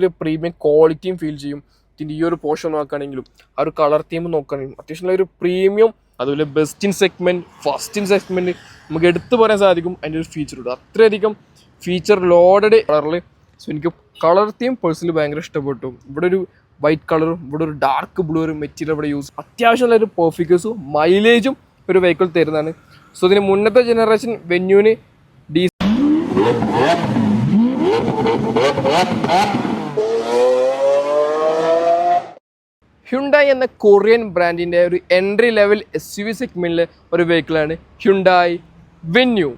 ഒരു പ്രീമിയം ക്വാളിറ്റിയും ഫീൽ ചെയ്യും. ഇതിൻ്റെ ഈ ഒരു പോർഷൻ നോക്കുകയാണെങ്കിലും ആ ഒരു കളർ തീം നോക്കുകയാണെങ്കിലും അത്യാവശ്യം ഒരു പ്രീമിയം, അതുപോലെ best in segment, first in segment നമുക്ക് എടുത്തു പറയാൻ സാധിക്കും. അതിൻ്റെ ഒരു ഫീച്ചറുണ്ട്, അത്രയധികം ഫീച്ചർ ലോഡഡ് കളറിൽ. സോ എനിക്ക് കളർ തീം പേഴ്സണലി ഭയങ്കര ഇഷ്ടപ്പെട്ടു. ഇവിടെ ഒരു വൈറ്റ് കളറും ഇവിടെ ഒരു ഡാർക്ക് ബ്ലൂ ഒരു മെറ്റീരിയൽ ഇവിടെ യൂസ്, അത്യാവശ്യം നല്ലൊരു പെർഫിക്കസും മൈലേജും ഒരു വെഹിക്കിൾ തരുന്നതാണ്. സോ ഇതിന് മുന്നത്തെ ജനറേഷൻ വെന്യൂന് ഹ്യുണ്ടായി എന്ന കൊറിയൻ ബ്രാൻഡിൻ്റെ ഒരു എൻട്രി ലെവൽ SUV സെഗ്മെൻറ്റിലെ ഒരു വെഹിക്കിളാണ് ഹ്യുണ്ടായി വെന്യൂ.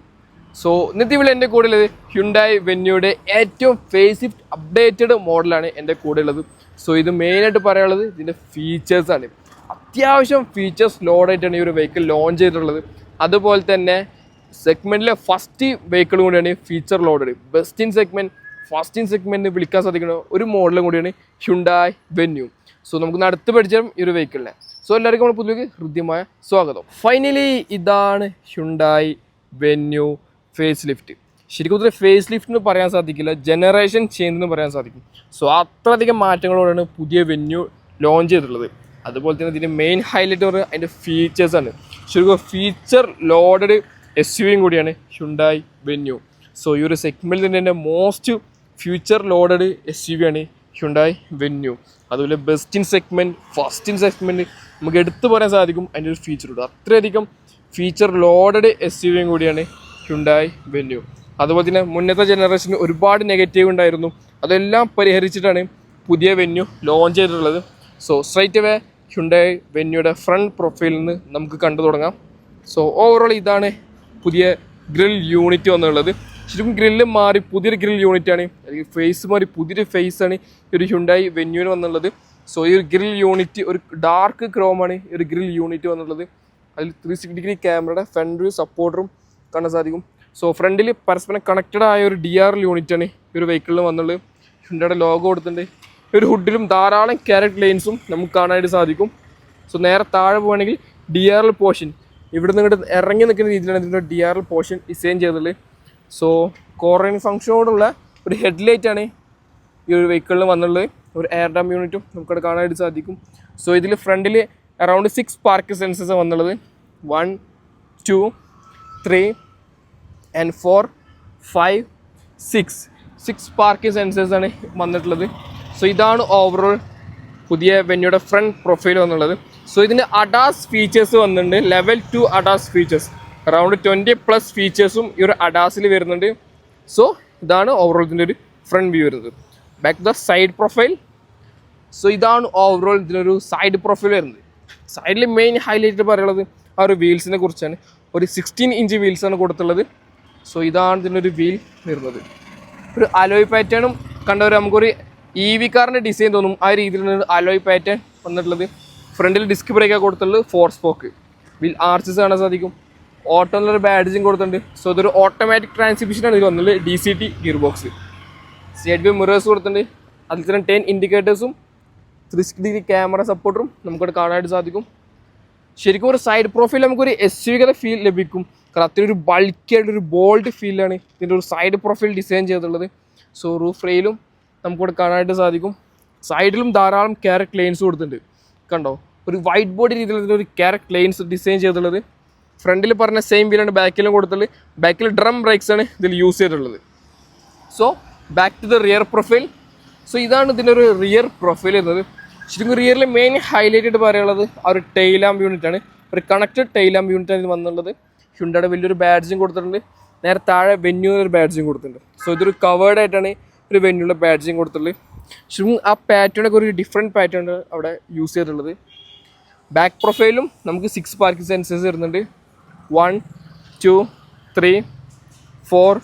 സോ ഇന്നത്തെ ഇവിടെ എൻ്റെ കൂടെ ഉള്ളത് ഹ്യുണ്ടായി വെന്യൂയുടെ ഏറ്റവും ഫേസ് ലിഫ്റ്റ് അപ്ഡേറ്റഡ് മോഡലാണ് എൻ്റെ കൂടെ ഉള്ളത്. സോ ഇത് മെയിനായിട്ട് പറയാനുള്ളത് ഇതിൻ്റെ ഫീച്ചേഴ്സാണ്. അത്യാവശ്യം ഫീച്ചേഴ്സ് ലോഡായിട്ടാണ് ഈ ഒരു വെഹിക്കിൾ ലോഞ്ച് ചെയ്തിട്ടുള്ളത്. അതുപോലെ തന്നെ സെഗ്മെൻറ്റിലെ ഫസ്റ്റ് വെഹിക്കിൾ കൂടിയാണ് feature loaded, best in segment, first in segment വിളിക്കാൻ സാധിക്കുന്ന ഒരു മോഡലും കൂടിയാണ് ഹ്യുണ്ടായി വെന്യൂ. സോ നമുക്ക് അടുത്ത് പഠിച്ചാൽ ഈ ഒരു വെഹിക്കിളിനെ. സോ എല്ലാവർക്കും നമ്മൾ പുതിയ ഹൃദ്യമായ സ്വാഗതം. ഫൈനലി ഇതാണ് ഹ്യുണ്ടായി വെന്യൂ ഫേസ് ലിഫ്റ്റ്. ശരിക്കും ഇതിൽ ഫേസ് ലിഫ്റ്റ് എന്ന് പറയാൻ സാധിക്കില്ല, ജനറേഷൻ ചേഞ്ച് എന്ന് പറയാൻ സാധിക്കും. സോ അത്രയധികം മാറ്റങ്ങളോടാണ് പുതിയ വെന്യൂ ലോഞ്ച് ചെയ്തിട്ടുള്ളത്. അതുപോലെ തന്നെ ഇതിൻ്റെ മെയിൻ ഹൈലൈറ്റ് പറയുന്നത് അതിൻ്റെ ഫീച്ചേഴ്സാണ്. ശരിക്കും ഫീച്ചർ ലോഡഡ് SUV കൂടിയാണ് ഹ്യുണ്ടായി വെന്യൂ. സോ ഈ ഒരു സെഗ്മെൻറ്റിൽ തന്നെ മോസ്റ്റ് ഫ്യൂച്ചർ ലോഡഡ് SUV ആണ് ഹ്യുണ്ടായി വെന്യൂ. അതുപോലെ best in segment, first in segment നമുക്ക് എടുത്തു പറയാൻ സാധിക്കും. അതിൻ്റെ ഒരു ഫീച്ചറുണ്ട്, അത്രയധികം ഫീച്ചർ ലോഡഡ് SUV കൂടിയാണ് ഹ്യുണ്ടായി വെന്യൂ. അതുപോലെ തന്നെ മുന്നത്തെ ജനറേഷന് ഒരുപാട് നെഗറ്റീവ് ഉണ്ടായിരുന്നു, അതെല്ലാം പരിഹരിച്ചിട്ടാണ് പുതിയ വെന്യൂ ലോഞ്ച് ചെയ്തിട്ടുള്ളത്. സോ സ്ട്രൈറ്റ് അവേ ഹ്യുണ്ടായി വെന്യൂയുടെ ഫ്രണ്ട് പ്രൊഫൈലിൽ നിന്ന് നമുക്ക് കണ്ടു തുടങ്ങാം. സോ ഓവറോൾ ഇതാണ് പുതിയ ഗ്രിൽ യൂണിറ്റ് വന്നുള്ളത്. ശരിക്കും ഗ്രില്ല് മാറി പുതിയൊരു ഗ്രിൽ യൂണിറ്റാണ്, അല്ലെങ്കിൽ ഫേസ് മാറി പുതിയൊരു ഫേസാണ് ഈ ഒരു ഹ്യുണ്ടായി വെന്യൂവിന് വന്നുള്ളത്. സോ ഈ ഒരു ഗ്രിൽ യൂണിറ്റ് ഒരു ഡാർക്ക് ക്രോമാണ് ഈ ഒരു ഗ്രിൽ യൂണിറ്റ് വന്നുള്ളത്. അതിൽ 360 ഡിഗ്രി ക്യാമറയുടെ ഫ്രണ്ട് വ്യൂ സപ്പോർട്ടറും കാണാൻ സാധിക്കും. സോ ഫ്രണ്ടിൽ പരസ്പരം കണക്റ്റഡ് ആയ ഒരു DRL യൂണിറ്റാണ് ഈ ഒരു വെഹിക്കിളിൽ വന്നുള്ളത്. ഹ്യുണ്ടായുടെ ലോഗോ കൊടുത്തിട്ടുണ്ട്. ഈ ഒരു ഹുഡിലും ധാരാളം ക്യാരറ്റ് ലൈൻസും നമുക്ക് കാണാനായിട്ട് സാധിക്കും. സോ നേരെ താഴെ പോകുകയാണെങ്കിൽ DRL പോർഷൻ, ഇവിടെ നിന്ന് ഇങ്ങോട്ട് ഇറങ്ങി നിൽക്കുന്ന രീതിയിലാണ് ഇതിൻ്റെ DRL പോർഷൻ ഡിസൈൻ ചെയ്തിട്ടുള്ളത്. സോ കോർണറിംഗ് ഫംഗ്ഷനോടുള്ള ഒരു ഹെഡ്ലൈറ്റാണ് ഈ ഒരു വെഹിക്കിളിൽ വന്നുള്ളത്. ഒരു എയർ ഡാം യൂണിറ്റും നമുക്കവിടെ കാണാനായിട്ട് സാധിക്കും. സോ ഇതിൽ ഫ്രണ്ടിൽ അറൗണ്ട് 6 പാർക്ക് സെൻസേഴ്സ് വന്നുള്ളത്. 1, 2, 3 and 4, 5, 6 പാർക്ക് സെൻസേഴ്സാണ് വന്നിട്ടുള്ളത്. സോ ഇതാണ് ഓവറോൾ പുതിയ വെന്യൂയുടെ ഫ്രണ്ട് പ്രൊഫൈൽ വന്നുള്ളത്. സോ ഇതിൻ്റെ അഡാസ് ഫീച്ചേഴ്സ് വന്നിട്ടുണ്ട്, ലെവൽ 2 അഡാസ് ഫീച്ചേഴ്സ്, അറൗണ്ട് 20+ ഫീച്ചേഴ്സും ഈ ഒരു അഡാസിൽ വരുന്നുണ്ട്. സോ ഇതാണ് ഓവറോൾ ഇതിൻ്റെ ഒരു ഫ്രണ്ട് വ്യൂ വരുന്നത്. Back to the side profile. So ഇതാണ് ഓവറോൾ ഇതിനൊരു സൈഡ് പ്രൊഫൈൽ വരുന്നത്. സൈഡിൽ മെയിൻ ഹൈലൈറ്റ് പറയുന്നത് ആ ഒരു വീൽസിനെ കുറിച്ചാണ്. ഒരു 16 ഇഞ്ച് വീൽസാണ് കൊടുത്തുള്ളത്. സോ ഇതാണ് ഇതിനൊരു വീൽ വരുന്നത്. ഒരു അലോയ് പാറ്റേണും കണ്ടവർ നമുക്കൊരു EV കാറിൻ്റെ ഡിസൈൻ തോന്നും, ആ രീതിയിലാണ് അലോയ് പാറ്റേൺ വന്നിട്ടുള്ളത്. ഫ്രണ്ടിൽ ഡിസ്ക് ബ്രേക്കാണ് കൊടുത്തുള്ളത്, 4 സ്പോക്ക്. വീൽ ആർച്ചസ് കാണാൻ സാധിക്കും. ഓട്ടോ എന്നൊരു ബാഡ്ജിങ് കൊടുത്തിട്ടുണ്ട്. സോ ഇതൊരു ഓട്ടോമാറ്റിക് ട്രാൻസ്മിഷനാണ് ഇത് വന്നുള്ളത്, DCT gear box. Side view mirrors കൊടുത്തിട്ടുണ്ട്. അതിൽ തന്നെ 10 ഇൻഡിക്കേറ്റേഴ്സും 360 ഡിഗ്രി ക്യാമറ സപ്പോർട്ടറും നമുക്കവിടെ കാണാനായിട്ട് സാധിക്കും. ശരിക്കും ഒരു സൈഡ് പ്രൊഫൈൽ നമുക്കൊരു SUV ഫീൽ ലഭിക്കും, കാരണം അത്രയും ഒരു ബൾക്കിയായിട്ടൊരു ബോൾഡ് ഫീലാണ് ഇതിൻ്റെ ഒരു സൈഡ് പ്രൊഫൈൽ ഡിസൈൻ ചെയ്തിട്ടുള്ളത്. സോ റൂഫ് റെയിലും നമുക്കിവിടെ കാണാനായിട്ട് സാധിക്കും. സൈഡിലും ധാരാളം ക്യാരറ്റ് ലൈൻസ് കൊടുത്തിട്ടുണ്ട്, കണ്ടോ, ഒരു വൈറ്റ് ബോഡി രീതിയിലുള്ള ഒരു ക്യാരറ്റ് ലൈൻസ് ഡിസൈൻ ചെയ്തിട്ടുള്ളത്. ഫ്രണ്ടിൽ പറഞ്ഞ സെയിം വീലാണ് ബാക്കിലും കൊടുത്തുള്ളത്. ബാക്കിൽ ഡ്രം ബ്രേക്സ് ആണ് ഇതിൽ യൂസ് ചെയ്തിട്ടുള്ളത്. So back to the rear profile. So ഇതാണ് ഇതിൻ്റെ ഒരു റിയർ പ്രൊഫൈൽ എന്നത്. ശരിക്കും റിയറിൽ മെയിൻ ഹൈലൈറ്റ് ആയിട്ട് പറയാനുള്ളത് ആ ഒരു ടെയിലാമ്പ് യൂണിറ്റാണ്. ഒരു കണക്റ്റഡ് ടെയിലാമ്പ് യൂണിറ്റാണ് ഇത് വന്നുള്ളത്. ഹ്യുണ്ടായുടെ വലിയൊരു ബാഡ്ജിങ് കൊടുത്തിട്ടുണ്ട്. നേരെ താഴെ വെന്യൂ ഒരു ബാഡ്ജിങ് കൊടുത്തിട്ടുണ്ട്. സോ ഇതൊരു കവേർഡ് ആയിട്ടാണ് ഒരു വെന്യൂടെ ബാഡ്ജിങ് കൊടുത്തിട്ടുള്ളത്. ശരിക്കും ആ പാറ്റേണൊക്കെ ഒരു ഡിഫറെൻറ്റ് പാറ്റേൺ അവിടെ യൂസ് ചെയ്തിട്ടുള്ളത്. ബാക്ക് പ്രൊഫൈലും നമുക്ക് 6 പാർക്കിംഗ് സെൻസേഴ്സ് വരുന്നുണ്ട്. 1, 2, 3, 4,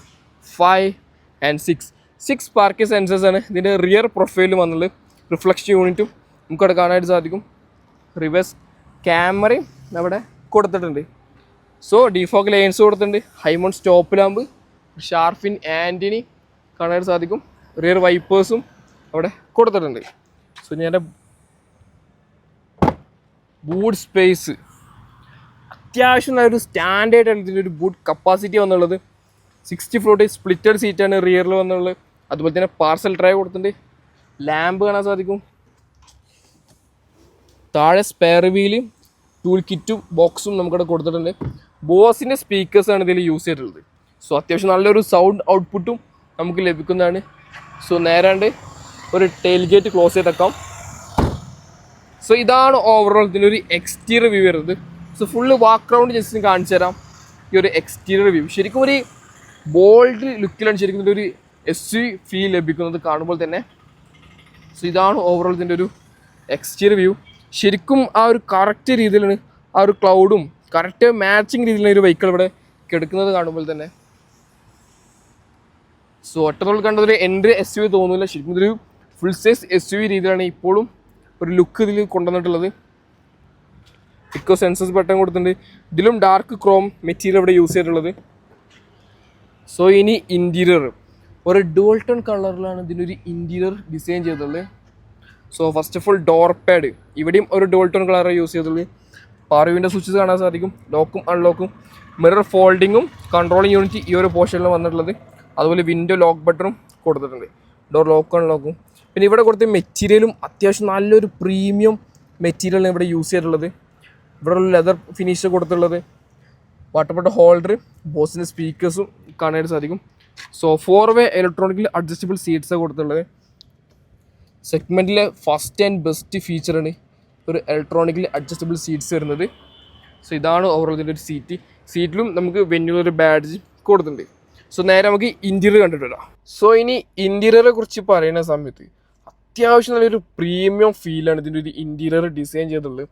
5 and 6 പാർക്കിംഗ് സെൻസേഴ്സാണ് ഇതിൻ്റെ റിയർ പ്രൊഫൈലിൽ വന്നുള്ളത്. റിഫ്ലക്ഷൻ യൂണിറ്റും നമുക്കവിടെ കാണാനായിട്ട് സാധിക്കും. റിവേഴ്സ് ക്യാമറയും അവിടെ കൊടുത്തിട്ടുണ്ട്. സോ ഡിഫോഗ് ലൈൻസ് കൊടുത്തിട്ടുണ്ട്. ഹൈമൗണ്ട് സ്റ്റോപ്പ് ലാമ്പ്, ഷാർഫിൻ ആൻറ്റിനി കാണാനായിട്ട് സാധിക്കും. റിയർ വൈപ്പേഴ്സും അവിടെ കൊടുത്തിട്ടുണ്ട്. സോ ഞാൻ ബൂട്ട് സ്പേസ് അത്യാവശ്യം നല്ലൊരു സ്റ്റാൻഡേർഡ് ആണ് ഇതിൻ്റെ ഒരു ബൂട്ട് കപ്പാസിറ്റി വന്നുള്ളത്. 60 ഫ്ലോട്ട് സ്പ്ലിറ്റഡ് സീറ്റാണ് റിയറിൽ വന്നുള്ളത്. അതുപോലെ തന്നെ പാർസൽ ഡ്രൈവ് കൊടുത്തിട്ടുണ്ട്. ലാമ്പ് കാണാൻ സാധിക്കും. താഴെ സ്പെയർ വീലും ടൂൾ കിറ്റും ബോക്സും നമുക്കിവിടെ കൊടുത്തിട്ടുണ്ട്. ബോസിൻ്റെ സ്പീക്കേഴ്സാണ് ഇതിൽ യൂസ് ചെയ്തിട്ടുള്ളത്. സോ അത്യാവശ്യം നല്ലൊരു സൗണ്ട് ഔട്ട്പുട്ടും നമുക്ക് ലഭിക്കുന്നതാണ്. സോ നേരാണ്ട് ഒരു ടെയിൽ ഗേറ്റ് ക്ലോസ് ചെയ്തേക്കാം. സോ ഇതാണ് ഓവറോൾ ഇതിൻ്റെ ഒരു എക്സ്റ്റീരിയർ വ്യൂ വരുന്നത്. സോ ഫുള്ള് വാക്ക് റൗണ്ട് ജസ്റ്റ് കാണിച്ചു തരാം. ഈ ഒരു എക്സ്റ്റീരിയർ വ്യൂ ശരിക്കും ഒരു ബോൾഡ് ലുക്കിലാണ് ശരിക്കും ഇതിൻ്റെ ഒരു SUV ഫീൽ ലഭിക്കുന്നത് കാണുമ്പോൾ തന്നെ. സോ ഇതാണ് ഓവറോൾ ഇതിൻ്റെ ഒരു എക്സ്റ്റീരിയർ വ്യൂ. ശരിക്കും ആ ഒരു കറക്റ്റ് രീതിയിലാണ് ആ ഒരു ക്ലൗഡും കറക്റ്റ് മാച്ചിങ് രീതിയിലാണ് ഒരു വെഹിക്കിൾ ഇവിടെ കിടക്കുന്നത് കാണുമ്പോൾ തന്നെ. സോ ഒറ്റത്തോളം കണ്ടതൊരു എൻ്റെ SUV തോന്നുന്നില്ല. ശരിക്കും ഇതൊരു ഫുൾ സൈസ് SUV രീതിയിലാണ് ഇപ്പോഴും ഒരു ലുക്ക് ഇതിൽ കൊണ്ടുവന്നിട്ടുള്ളത്. ഇക്കോ സെൻസസ് ബട്ടൺ കൊടുത്തിട്ടുണ്ട്. ഇതിലും ഡാർക്ക് ക്രോം മെറ്റീരിയൽ ഇവിടെ യൂസ് ചെയ്തിട്ടുള്ളത്. സോ ഇനി ഇൻറ്റീരിയർ ഒരു ഡുവൽ ടോൺ കളറിലാണ് ഇതിനൊരു ഇൻറ്റീരിയർ ഡിസൈൻ ചെയ്തിട്ടുള്ളത്. So first of all door pad ഇവിടെയും ഒരു ഡുവൽ ടോൺ കളറാണ് യൂസ് ചെയ്തിട്ടുള്ളത്. പവർ വിൻഡോ സ്വിച്ചസ് കാണാൻ സാധിക്കും. ലോക്കും അൺലോക്കും മിറർ ഫോൾഡിങ്ങും കൺട്രോളിങ് യൂണിറ്റ് ഈ ഒരു പോർഷനിലാണ് വന്നിട്ടുള്ളത്. അതുപോലെ വിൻഡോ ലോക്ക് ബട്ടണും കൊടുത്തിട്ടുണ്ട്. ഡോർ ലോക്ക് അൺലോക്കും. പിന്നെ ഇവിടെ കൊടുത്ത മെറ്റീരിയലും അത്യാവശ്യം നല്ലൊരു പ്രീമിയം മെറ്റീരിയലാണ് ഇവിടെ യൂസ് ചെയ്തിട്ടുള്ളത്. ഇവിടെ ഉള്ള ലെതർ ഫിനിഷ് കൊടുത്തിട്ടുള്ളത്. വാട്ടർ ബോട്ടിൽ ഹോൾഡർ ബോസിൻ്റെ സ്പീക്കേഴ്സും കാണാനായിട്ട് സാധിക്കും. സോ 4-way ഇലക്ട്രോണിക്കൽ അഡ്ജസ്റ്റബിൾ സീറ്റ്സാണ് കൊടുത്തിട്ടുള്ളത്. സെഗ്മെൻറ്റിലെ ഫസ്റ്റ് ആൻഡ് ബെസ്റ്റ് ഫീച്ചറാണ് ഒരു ഇലക്ട്രോണിക്കൽ അഡ്ജസ്റ്റബിൾ സീറ്റ്സ് വരുന്നത്. സോ ഇതാണ് ഓവറോൾ ഇതിൻ്റെ ഒരു സീറ്റിലും നമുക്ക് വെന്യൂലൊരു ബാഡ്ജ് കൊടുത്തിട്ടുണ്ട്. സോ നേരെ നമുക്ക് ഇൻറ്റീരിയർ കണ്ടിട്ട് വരാം. സോ ഇനി ഇൻറ്റീരിയറെ കുറിച്ച് പറയുന്ന സമയത്ത് അത്യാവശ്യം നല്ലൊരു പ്രീമിയം ഫീലാണ് ഇതിൻ്റെ ഒരു ഇൻറ്റീരിയർ ഡിസൈൻ ചെയ്തിട്ടുള്ളത്.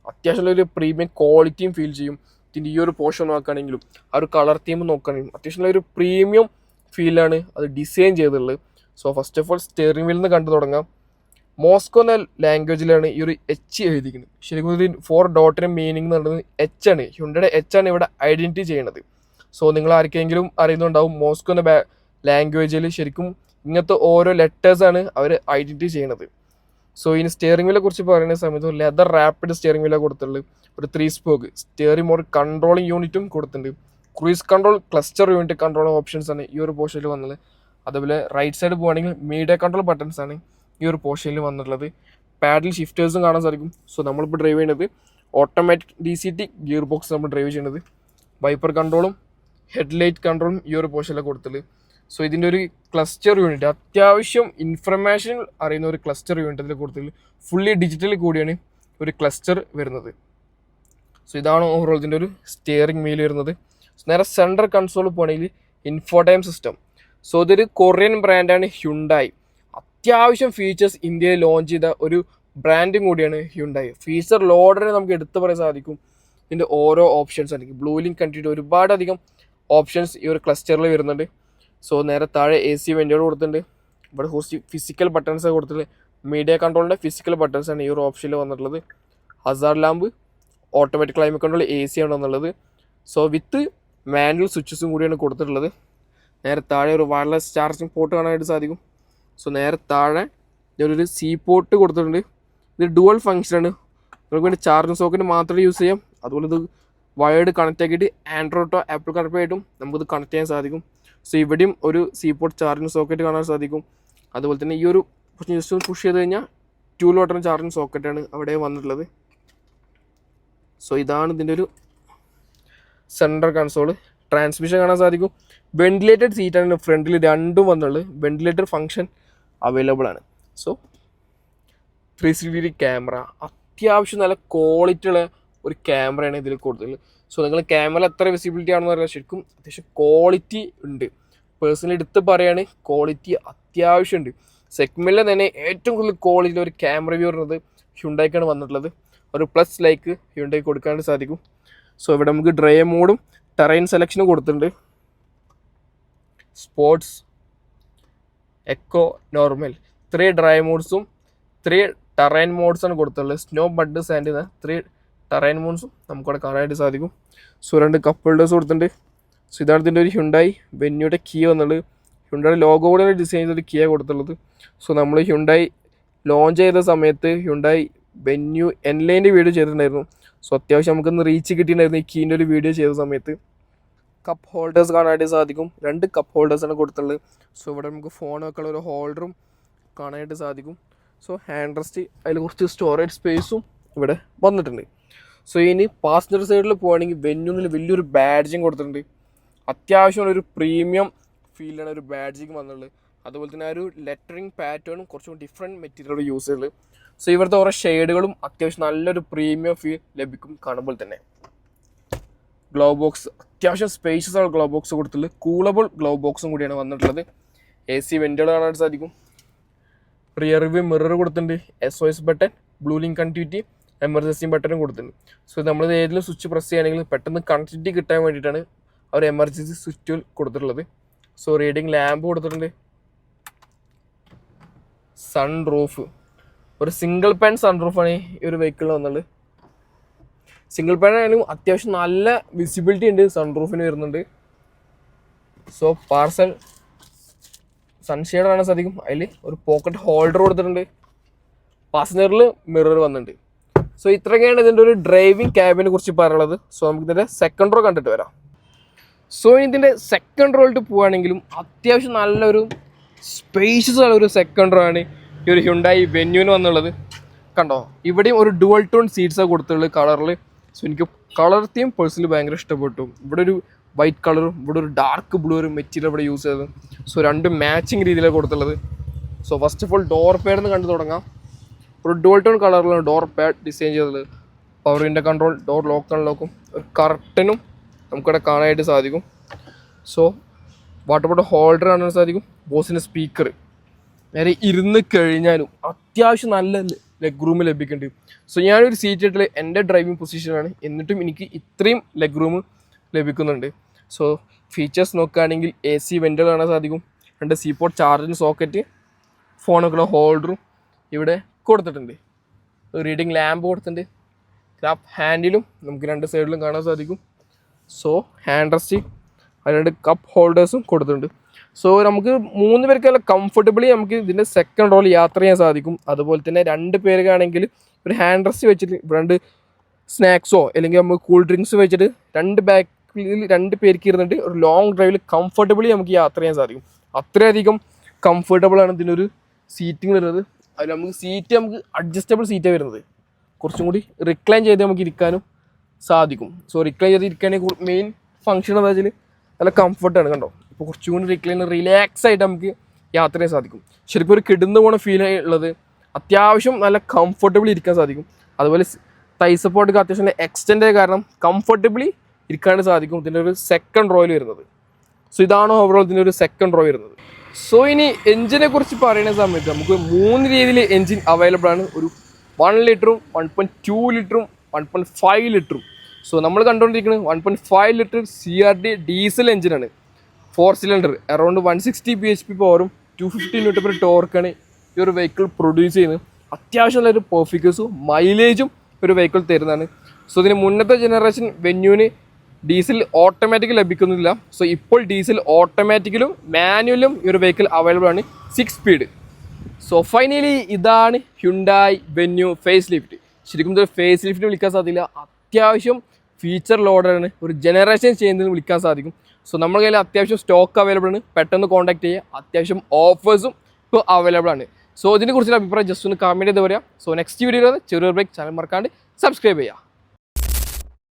അത്യാവശ്യം നല്ലൊരു പ്രീമിയം ക്വാളിറ്റിയും ഫീൽ ചെയ്യും. ഇതിൻ്റെ ഈ ഒരു പോർഷൻ നോക്കുകയാണെങ്കിലും ആ ഒരു കളർ തീം നോക്കുകയാണെങ്കിലും അത്യാവശ്യം നല്ലൊരു പ്രീമിയം ഫീലാണ് അത് ഡിസൈൻ ചെയ്തിട്ടുള്ളത്. So first of all steering വീലിൽ നിന്ന് കണ്ടു തുടങ്ങാം. മോസ്കോ എന്ന ലാംഗ്വേജിലാണ് ഈ ഒരു H എഴുതിക്കുന്നത്. ശരിക്കും ഇതിന് 4 ഡോട്ടിൻ്റെ മീനിങ് എന്ന് പറയുന്നത് H ആണ്. ഹ്യുണ്ടയുടെ H ആണ് ഇവിടെ ഐഡൻറ്റിറ്റി ചെയ്യുന്നത്. സോ നിങ്ങൾ ആർക്കെങ്കിലും അറിയുന്നുണ്ടാവും മോസ്കോ എന്ന ലാംഗ്വേജിൽ ശരിക്കും ഇങ്ങനത്തെ ഓരോ ലെറ്റേഴ്സാണ് അവർ ഐഡൻറ്റിറ്റി ചെയ്യണത്. സോ ഇനി സ്റ്റിയറിംഗ് വീലിനെ കുറിച്ച് പറയുന്ന സമയത്ത് ലെതർ റാപ്പിഡ് സ്റ്റിയറിംഗ് വീലാണ് കൊടുത്തിട്ടുള്ളത്. ഒരു 3 സ്പോക്ക് സ്റ്റിയറിംഗ് മോഡ് കൺട്രോളിങ് യൂണിറ്റും കൊടുത്തിട്ടുണ്ട്. Cruise control cluster unit control options ആണ് ഈ ഒരു പോർഷനിൽ വന്നത്. അതുപോലെ റൈറ്റ് സൈഡ് പോകുകയാണെങ്കിൽ മീഡിയ കൺട്രോൾ ബട്ടൺസ് ആണ് ഈ ഒരു പോർഷനിൽ വന്നിട്ടുള്ളത്. പാഡിൽ ഷിഫ്റ്റേഴ്സും കാണാൻ സാധിക്കും. സോ നമ്മളിപ്പോൾ ഡ്രൈവ് ചെയ്യുന്നത് ഓട്ടോമാറ്റിക് DCT ഗിയർ ബോക്സ് നമ്മൾ ഡ്രൈവ് ചെയ്യുന്നത്. വൈപ്പർ കൺട്രോളും ഹെഡ്ലൈറ്റ് കൺട്രോളും ഈ ഒരു പോർഷനിലാണ് കൊടുത്തുള്ളത്. സോ ഇതിൻ്റെ ഒരു ക്ലസ്റ്റർ യൂണിറ്റ് അത്യാവശ്യം ഇൻഫർമേഷൻ അറിയുന്ന ഒരു ക്ലസ്റ്റർ യൂണിറ്റ് അതിൽ കൊടുത്തുള്ളത്. ഫുള്ളി ഡിജിറ്റൽ കൂടിയാണ് ഒരു ക്ലസ്റ്റർ വരുന്നത്. സോ ഇതാണ് ഓവറോൾ ഇതിൻ്റെ ഒരു സ്റ്റിയറിംഗ് വീൽ വരുന്നത്. നേരെ സെൻട്രൽ കൺസോൾ പോകണമെങ്കിൽ ഇൻഫോടൈം സിസ്റ്റം. സോ ഇതൊരു കൊറിയൻ ബ്രാൻഡാണ് ഹ്യുണ്ടായി. അത്യാവശ്യം ഫീച്ചേഴ്സ് ഇന്ത്യയിൽ ലോഞ്ച് ചെയ്ത ഒരു ബ്രാൻഡും കൂടിയാണ് ഹ്യുണ്ടായി. ഫീച്ചർ ലോഡറിനെ നമുക്ക് എടുത്തു പറയാൻ സാധിക്കും. ഇതിൻ്റെ ഓരോ ഓപ്ഷൻസ് ആണെങ്കിൽ ബ്ലൂ ലിങ്ക് കണ്ടിട്ട് ഒരുപാടധികം ഓപ്ഷൻസ് ഈ ഒരു ക്ലസ്റ്ററിൽ വരുന്നുണ്ട്. സോ നേരെ താഴെ AC വെൻറ്റുകൾ കൊടുത്തിട്ടുണ്ട്. ഇവിടെ കുറച്ച് ഫിസിക്കൽ ബട്ടൺസ് കൊടുത്തിട്ടുണ്ട്. മീഡിയ കൺട്രോളിൻ്റെ ഫിസിക്കൽ ബട്ടൺസാണ് ഈ ഒരു ഓപ്ഷനിൽ വന്നിട്ടുള്ളത്. Hazard lamp automatic climate control AC ആണ് വന്നുള്ളത്. സോ വിത്ത് മാനുവൽ സ്വിച്ചസും കൂടിയാണ് കൊടുത്തിട്ടുള്ളത്. നേരെ താഴെ ഒരു വയർലെസ് ചാർജിങ് പോർട്ട് കാണാനായിട്ട് സാധിക്കും. സോ നേരെ താഴെ ഒരു C പോർട്ട് കൊടുത്തിട്ടുണ്ട്. ഇത് ഡുവൽ ഫംഗ്ഷനാണ്. നിങ്ങൾക്ക് വേണ്ടി ചാർജിങ് സോക്കറ്റ് മാത്രമേ യൂസ് ചെയ്യാം. അതുപോലെ ഇത് വയേർഡ് കണക്റ്റ് ആക്കിയിട്ട് ആൻഡ്രോയിഡോ ആപ്പിൾ കാർപ്ലേ ആയിട്ടും നമുക്കിത് കണക്ട് ചെയ്യാൻ സാധിക്കും. സോ ഇവിടെയും ഒരു C പോർട്ട് ചാർജിങ് സോക്കറ്റ് കാണാൻ സാധിക്കും. അതുപോലെ തന്നെ ഈ ഒരു ജസ്റ്റ് ഒന്ന് പുഷ് ചെയ്ത് കഴിഞ്ഞാൽ 2 വാട്ടിൻ്റെ ചാർജിങ് സോക്കറ്റാണ് അവിടെ വന്നിട്ടുള്ളത്. സോ ഇതാണ് ഇതിൻ്റെ ഒരു സെൻട്രൽ കൺസോള്. ട്രാൻസ്മിഷൻ കാണാൻ സാധിക്കും. വെന്റിലേറ്റഡ് സീറ്റാണ് ഫ്രണ്ടിൽ രണ്ടും വന്നുള്ളത്. വെന്റിലേറ്റർ ഫംഗ്ഷൻ അവൈലബിൾ ആണ്. സോ 360 ക്യാമറ അത്യാവശ്യം നല്ല ക്വാളിറ്റി ഉള്ള ഒരു ക്യാമറയാണ് ഇതിൽ കൊടുത്തത്. സോ നിങ്ങൾ ക്യാമറ എത്ര വിസിബിലിറ്റി ആണെന്ന് പറഞ്ഞാൽ ശരിക്കും അത്യാവശ്യം ക്വാളിറ്റി ഉണ്ട്. പേഴ്സണലി എടുത്ത് പറയുകയാണ് ക്വാളിറ്റി അത്യാവശ്യമുണ്ട്. സെഗ്മെൻറ്റിൽ തന്നെ ഏറ്റവും കൂടുതൽ ക്വാളിറ്റി ഒരു ക്യാമറ വ്യൂ പറയുന്നത് ഹ്യുണ്ടായിക്കാണ് വന്നിട്ടുള്ളത്. ഒരു പ്ലസ് ലൈക്ക് ഹ്യുണ്ടായി കൊടുക്കാനായിട്ട് സാധിക്കും. സോ ഇവിടെ നമുക്ക് ഡ്രൈവ് മോഡും ടെറൈൻ സെലക്ഷനും കൊടുത്തിട്ടുണ്ട്. സ്പോർട്സ്, എക്കോ, നോർമൽ 3 ഡ്രൈവ് മോഡ്സും 3 ടെറൈൻ മോഡ്സാണ് കൊടുത്തിട്ടുള്ളത്. സ്നോ, മഡ്, സാൻഡ് 3 ടെറൈൻ മോഡ്സും നമുക്കവിടെ കാണാനായിട്ട് സാധിക്കും. സോ 2 കപ്പ് ഹോൾഡേഴ്സ് കൊടുത്തിട്ടുണ്ട്. സോ ഇതാണ് ഇതിൻ്റെ ഒരു ഹ്യുണ്ടായി വെന്യൂടെ കീ വന്നുള്ളത്. ഹ്യുണ്ടായി ലോഗോ കൂടെ ഡിസൈൻ ചെയ്തൊരു കീ കൊടുത്തുള്ളത്. സോ നമ്മൾ ഹ്യുണ്ടായി ലോഞ്ച് ചെയ്ത സമയത്ത് ഹ്യുണ്ടായി വെന്യൂ എൻലൈൻ്റെ വീഡിയോ ചെയ്തിട്ടുണ്ടായിരുന്നു. സോ അത്യാവശ്യം നമുക്കൊന്ന് റീച്ച് കിട്ടിയിട്ടുണ്ടായിരുന്നു ഈ കീൻ്റെ ഒരു വീഡിയോ ചെയ്ത സമയത്ത്. കപ്പ് ഹോൾഡേഴ്സ് കാണാനായിട്ട് സാധിക്കും. 2 കപ്പ് ഹോൾഡേഴ്സാണ് കൊടുത്തുള്ളത്. സോ ഇവിടെ നമുക്ക് ഫോൺ വെക്കാനുള്ള ഒരു ഹോൾഡറും കാണാനായിട്ട് സാധിക്കും. സോ ഹാൻഡ് റെസ്റ്റ്, അതിൽ കുറച്ച് സ്റ്റോറേജ് സ്പേസും ഇവിടെ വന്നിട്ടുണ്ട്. സോ ഇനി പാസഞ്ചർ സൈഡിൽ പോവുകയാണെങ്കിൽ വെന്യൂന്നിൽ വലിയൊരു ബാഡ്ജിങ് കൊടുത്തിട്ടുണ്ട്. അത്യാവശ്യമുള്ളൊരു പ്രീമിയം ഫീലാണ് ഒരു ബാഡ്ജിങ് വന്നുള്ളത്. അതുപോലെ തന്നെ ആ ഒരു ലെറ്ററിങ് പാറ്റേണും കുറച്ചും ഡിഫറെൻറ്റ് മെറ്റീരിയൽ യൂസ് ചെയ്തത്. സോ ഇവിടുത്തെ ഓരോ ഷെയ്ഡുകളും അത്യാവശ്യം നല്ലൊരു പ്രീമിയം ഫീൽ ലഭിക്കും കാണുമ്പോൾ തന്നെ. ഗ്ലോ ബോക്സ് അത്യാവശ്യം സ്പേഷ്യസ് ആണ് ഗ്ലോ ബോക്സ് കൊടുത്തിട്ടുള്ളത്. കൂളബിൾ ഗ്ലോ ബോക്സും കൂടിയാണ് വന്നിട്ടുള്ളത്. AC വെന്റുകൾ കാണാൻ സാധിക്കും. റിയർ വ്യൂ മിറർ കൊടുത്തിട്ടുണ്ട്. SOS button, blue link connectivity, emergency ബട്ടണും കൊടുത്തിട്ടുണ്ട്. സോ നമ്മൾ ഏതെങ്കിലും സ്വിച്ച് പ്രസ് ചെയ്യുകയാണെങ്കിൽ പെട്ടെന്ന് കണക്ടിവിറ്റി കിട്ടാൻ വേണ്ടിയിട്ടാണ് അവർ എമർജൻസി സ്വിച്ച് കൊടുത്തിട്ടുള്ളത്. സോ റീഡിങ് ലാമ്പ് കൊടുത്തിട്ടുണ്ട്. സൺ റൂഫ്, ഒരു സിംഗിൾ പാൻ സൺ റൂഫാണ് ഈ ഒരു വെഹിക്കിളിൽ വന്നുള്ളത്. സിംഗിൾ പാൻ ആയാലും അത്യാവശ്യം നല്ല വിസിബിലിറ്റി ഉണ്ട് സൺ റൂഫിന് വരുന്നുണ്ട്. സോ പാർസൽ സൺഷെയ്ഡ് കാണാൻ സാധിക്കും. അതിൽ ഒരു പോക്കറ്റ് ഹോൾഡർ കൊടുത്തിട്ടുണ്ട്. പാസഞ്ചറിൽ മിറർ വന്നിട്ടുണ്ട്. സോ ഇത്രയൊക്കെയാണ് ഇതിൻ്റെ ഒരു ഡ്രൈവിംഗ് ക്യാബിനെ കുറിച്ച് പറയാനുള്ളത്. സോ നമുക്ക് ഇതിൻ്റെ സെക്കൻഡ് റോ കണ്ടിട്ട് വരാം. സോ ഇതിൻ്റെ സെക്കൻഡ് റോയിലോട്ട് പോവുകയാണെങ്കിലും അത്യാവശ്യം നല്ലൊരു സ്പേഷ്യസ് ആയ ഒരു സെക്കൻഡ് റോ ആണ് ഈ ഒരു ഹ്യുണ്ടായി വെന്യൂവിന് വന്നുള്ളത്. കണ്ടോ, ഇവിടെയും ഒരു ഡുവൽ ടോൺ സീറ്റ്സാണ് കൊടുത്തിട്ടുള്ളത് കളറിൽ. സോ എനിക്ക് കളർ തീം പേഴ്സണലി ഭയങ്കര ഇഷ്ടപ്പെട്ടു. ഇവിടെ ഒരു വൈറ്റ് കളറും ഇവിടെ ഒരു ഡാർക്ക് ബ്ലൂ ഒരു മെറ്റീരിയൽ ഇവിടെ യൂസ് ചെയ്തത്. സോ രണ്ടും മാച്ചിങ് രീതിയിലാണ് കൊടുത്തുള്ളത്. So first of all door pad എന്ന് കണ്ടു തുടങ്ങാം. ഒരു ഡുവൽ ടോൺ കളറിലാണ് ഡോർ പാഡ് ഡിസൈൻ ചെയ്തത്. Power window control, door lock അൺലോക്കും, ഒരു കർട്ടനും നമുക്കിവിടെ കാണാനായിട്ട് സാധിക്കും. സോ വാട്ടർ ബോട്ടിൽ ഹോൾഡർ കാണാൻ സാധിക്കും. ബോസിൻ്റെ സ്പീക്കർ നേരെ ഇരുന്ന് കഴിഞ്ഞാലും അത്യാവശ്യം നല്ല ലെഗ് റൂം ലഭിക്കുന്നുണ്ട്. സോ ഞാനൊരു സീറ്റിൽ എൻ്റെ ഡ്രൈവിംഗ് പൊസിഷനാണ്, എന്നിട്ടും എനിക്ക് ഇത്രയും ലെഗ് റൂം ലഭിക്കുന്നുണ്ട്. സോ ഫീച്ചേഴ്സ് നോക്കുകയാണെങ്കിൽ AC വെന്റുകൾ കാണാൻ സാധിക്കും. 2 സീപോർട്ട് ചാർജിങ് സോക്കറ്റ്, ഫോണൊക്കെ ഹോൾഡറും ഇവിടെ കൊടുത്തിട്ടുണ്ട്. റീഡിങ് ലാമ്പ് കൊടുത്തിട്ടുണ്ട്. ഗ്രാബ് ഹാൻഡിലും നമുക്ക് 2 സൈഡിലും കാണാൻ സാധിക്കും. സോ ഹാൻഡ് റെസ്റ്റ്, 2 കപ്പ് ഹോൾഡേഴ്സും കൊടുത്തിട്ടുണ്ട്. സോ നമുക്ക് 3 പേർക്കല്ല കംഫർട്ടബിളി നമുക്ക് ഇതിൻ്റെ സെക്കൻഡ് റോയിൽ യാത്ര ചെയ്യാൻ സാധിക്കും. അതുപോലെ തന്നെ 2 പേർക്കാണെങ്കിൽ ഒരു ഹാൻഡ് റെസ്റ്റ് വെച്ചിട്ട് 2 സ്നാക്സോ അല്ലെങ്കിൽ നമുക്ക് കൂൾ ഡ്രിങ്ക്സ് വെച്ചിട്ട് 2 ബാക്കിൽ 2 പേർക്ക് ഇരുന്നിട്ട് ഒരു ലോങ് ഡ്രൈവിൽ കംഫർട്ടബിളി നമുക്ക് യാത്ര ചെയ്യാൻ സാധിക്കും. അത്രയധികം കംഫർട്ടബിളാണ് ഇതിനൊരു സീറ്റിംഗ് വരുന്നത്. അതിൽ നമുക്ക് സീറ്റ് നമുക്ക് അഡ്ജസ്റ്റബിൾ സീറ്റാണ് വരുന്നത്. കുറച്ചും കൂടി റിക്ലൈൻ ചെയ്ത് നമുക്ക് ഇരിക്കാനും സാധിക്കും. സോ റിക്ലൈൻ ചെയ്ത് ഇരിക്കുകയാണെങ്കിൽ മെയിൻ ഫംഗ്ഷൻ എന്താ വെച്ചാൽ നല്ല കംഫർട്ടാണ്. കണ്ടോ, ഇപ്പോൾ കുറച്ചും കൂടി റിലാക്സ് ആയിട്ട് നമുക്ക് യാത്ര ചെയ്യാൻ സാധിക്കും. ശരിക്കും ഒരു കിടന്നു പോണ ഫീൽ ഉള്ളത്. അത്യാവശ്യം നല്ല കംഫർട്ടബിളി ഇരിക്കാൻ സാധിക്കും. അതുപോലെ തൈ സപ്പോർട്ടൊക്കെ അത്യാവശ്യം എക്സ്റ്റെൻഡ് ആയ കാരണം കംഫർട്ടബിളി ഇരിക്കാണ്ട് സാധിക്കും ഇതിൻ്റെ ഒരു സെക്കൻഡ് റോയിൽ വരുന്നത്. സോ ഇതാണ് ഓവറോൾ ഇതിൻ്റെ ഒരു സെക്കൻഡ് റോ വരുന്നത്. സോ ഇനി എഞ്ചിനെ കുറിച്ച് പറയുന്ന സമയത്ത് നമുക്ക് 3 രീതിയിൽ എഞ്ചിൻ അവൈലബിൾ ആണ്. ഒരു 1 ലിറ്ററും 1.2 ലിറ്ററും 1.5 ലിറ്ററും. സോ നമ്മൾ കണ്ടുകൊണ്ടിരിക്കുന്നത് 1.5 ലിറ്റർ CRD ഡീസൽ എഞ്ചിനാണ്. 4 സിലിണ്ടർ, അറൗണ്ട് 160 bhp പവറും 250 Nm ടോർക്കാണ് ഈ ഒരു വെഹിക്കിൾ പ്രൊഡ്യൂസ് ചെയ്യുന്നത്. അത്യാവശ്യമുള്ളൊരു പെർഫോമൻസും മൈലേജും ഒരു വെഹിക്കിൾ തരുന്നതാണ്. സോ ഇതിന് മുന്നത്തെ ജനറേഷൻ വെന്യൂവിന് ഡീസൽ ഓട്ടോമാറ്റിക് ലഭിക്കുന്നില്ല. സോ ഇപ്പോൾ ഡീസൽ ഓട്ടോമാറ്റിക്കലും മാനുവലും ഈ ഒരു വെഹിക്കിൾ അവൈലബിൾ ആണ്, 6 സ്പീഡ്. സോ ഫൈനലി ഇതാണ് ഹ്യുണ്ടായി വെന്യൂ ഫേസ് ലിഫ്റ്റ്. ശരിക്കും ഇതൊരു ഫേസ് ലിഫ്റ്റിന് വിളിക്കാൻ സാധിക്കില്ല. അത്യാവശ്യം ഫീച്ചർ ലോഡാണ്, ഒരു ജനറേഷൻ ചെയ്യുന്നതിന് വിളിക്കാൻ സാധിക്കും. സോ നമ്മുടെ കയ്യിൽ അത്യാവശ്യം സ്റ്റോക്ക് അവൈലബിൾ ആണ്, പെട്ടെന്ന് കോൺടാക്ട് ചെയ്യുക. അത്യാവശ്യം ഓഫേഴ്സും ഇപ്പോൾ അവൈലബിൾ ആണ്. സോ ഇതിനെക്കുറിച്ചുള്ള അഭിപ്രായം ജസ്റ്റ് ഒന്ന് കമൻറ്റ് ചെയ്ത് പറയാം. സോ നെക്സ്റ്റ് വീഡിയോയിൽ ചെറിയൊരു ബ്രേക്ക്, ചാനൽ മറക്കാണ്ട് സബ്സ്ക്രൈബ് ചെയ്യുക.